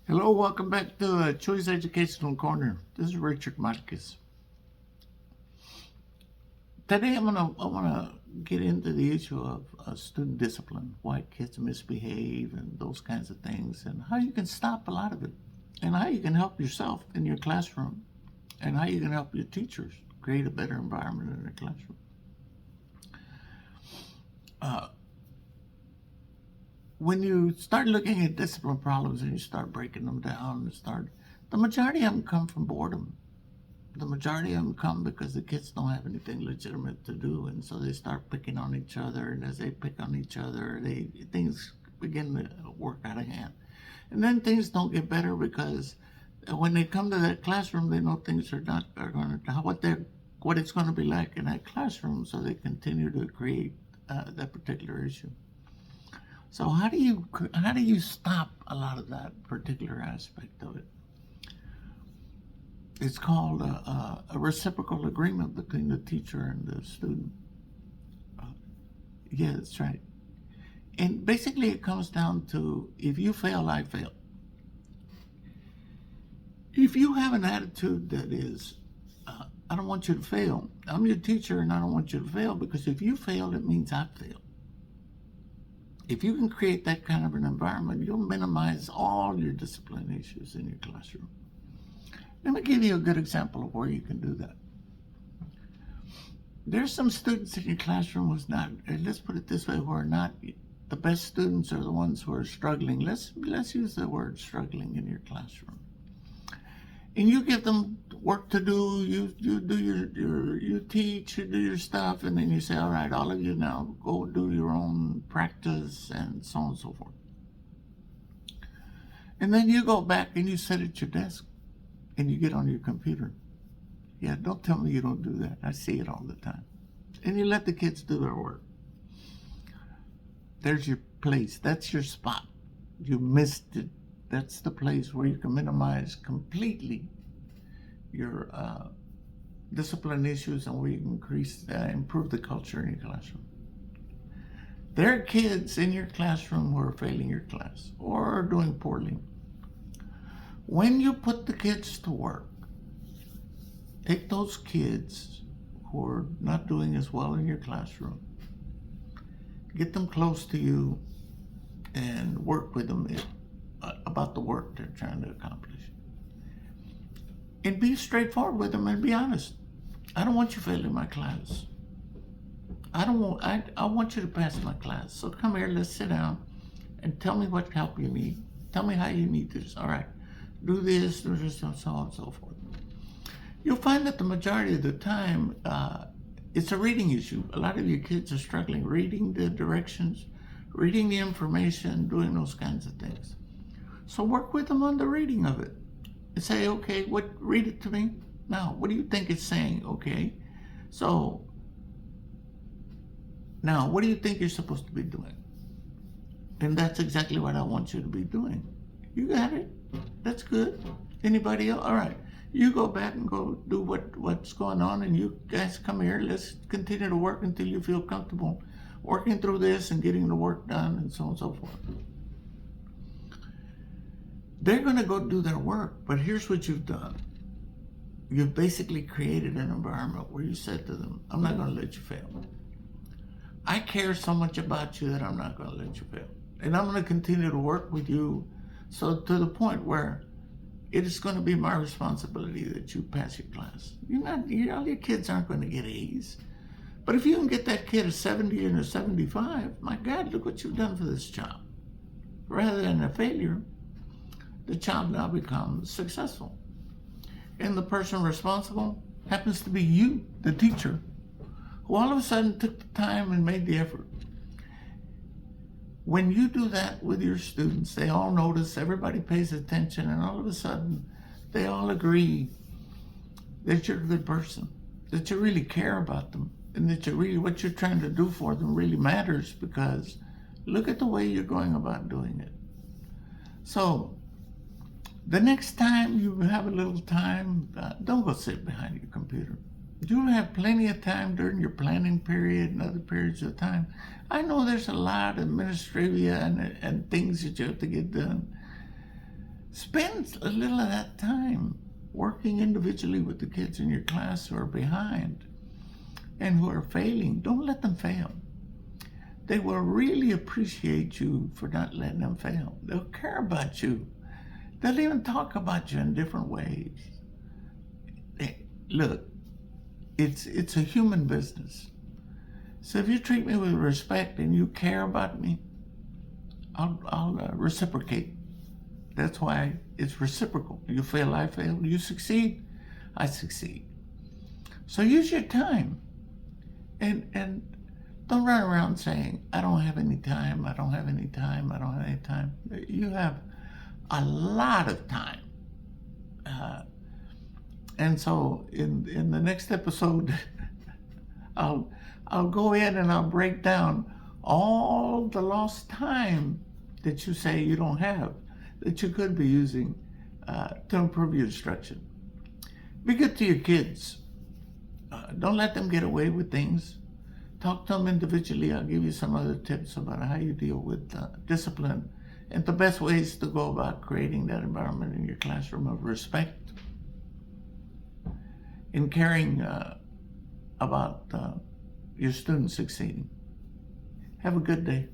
Hello, welcome back to Chuys Educational Corner. This is Richard Marquez. Today I wanna get into the issue of student discipline, why kids misbehave, and those kinds of things, and how you can stop a lot of it, and how you can help yourself in your classroom, and how you can help your teachers create a better environment in their classroom. Uh, when you start looking at discipline problems and you start breaking them down, the majority of them come from boredom. The majority of them come because the kids don't have anything legitimate to do, and so they start picking on each other. And as they pick on each other, things begin to work out of hand. And then things don't get better because when they come to that classroom, they know things are going to what it's going to be like in that classroom. So they continue to create that particular issue. So how do you stop a lot of that particular aspect of it? It's called a reciprocal agreement between the teacher and the student. Uh, yeah, that's right. And basically, it comes down to if you fail, I fail. If you have an attitude that is, I don't want you to fail, I'm your teacher and I don't want you to fail, because if you fail, it means I fail. If you can create that kind of an environment, you'll minimize all your discipline issues in your classroom. Let me give you a good example of where you can do that. There's some students in your classroom who's not, let's put it this way, who are not the best students, are the ones who are struggling. Let's use the word struggling in your classroom. And you give them work to do, you do you teach, you do your stuff, and then you say, all right, all of you now go do your own practice and so on and so forth. And then you go back and you sit at your desk and you get on your computer. Yeah, don't tell me you don't do that. I see it all the time. And you let the kids do their work. There's your place. That's your spot. You missed it. That's the place where you can minimize completely your discipline issues and where you can improve the culture in your classroom. There are kids in your classroom who are failing your class or are doing poorly. When you put the kids to work, take those kids who are not doing as well in your classroom, get them close to you, and work with them about the work they're trying to accomplish. And be straightforward with them and be honest. I don't want you failing my class. I want you to pass my class. So come here, let's sit down and tell me what help you need. Tell me how you need this. All right, do this, and so on and so forth. You'll find that the majority of the time, it's a reading issue. A lot of your kids are struggling reading the directions, reading the information, doing those kinds of things. So work with them on the reading of it. And say, okay, read it to me. Now, what do you think it's saying? Okay. So now, what do you think you're supposed to be doing? And that's exactly what I want you to be doing. You got it. That's good. Anybody else? All right. You go back and go do what's going on, and you guys come here. Let's continue to work until you feel comfortable working through this and getting the work done and so on and so forth. They're going to go do their work, but here's what you've done. You've basically created an environment where you said to them, I'm not going to let you fail. I care so much about you that I'm not going to let you fail. And I'm going to continue to work with you so to the point where it is going to be my responsibility that you pass your class. All your kids aren't going to get A's. But if you can get that kid a 70 and a 75, my God, look what you've done for this child. Rather than a failure, the child now becomes successful. And the person responsible happens to be you, the teacher, who all of a sudden took the time and made the effort. When you do that with your students, they all notice, everybody pays attention, and all of a sudden they all agree that you're a good person, that you really care about them, and that what you're trying to do for them really matters, because look at the way you're going about doing it. So the next time you have a little time, don't go sit behind your computer. You'll have plenty of time during your planning period and other periods of time. I know there's a lot of administrivia and things that you have to get done. Spend a little of that time working individually with the kids in your class who are behind and who are failing. Don't let them fail. They will really appreciate you for not letting them fail. They'll care about you. They'll even talk about you in different ways. Look, it's a human business. So if you treat me with respect and you care about me, I'll reciprocate. That's why it's reciprocal. You fail, I fail. You succeed, I succeed. So use your time, and don't run around saying, I don't have any time, I don't have any time, I don't have any time. You have a lot of time. And so in the next episode, I'll go in and I'll break down all the lost time that you say you don't have, that you could be using to improve your instruction. Be good to your kids. Don't let them get away with things. Talk to them individually. I'll give you some other tips about how you deal with discipline and the best ways to go about creating that environment in your classroom of respect and caring about your students succeeding. Have a good day.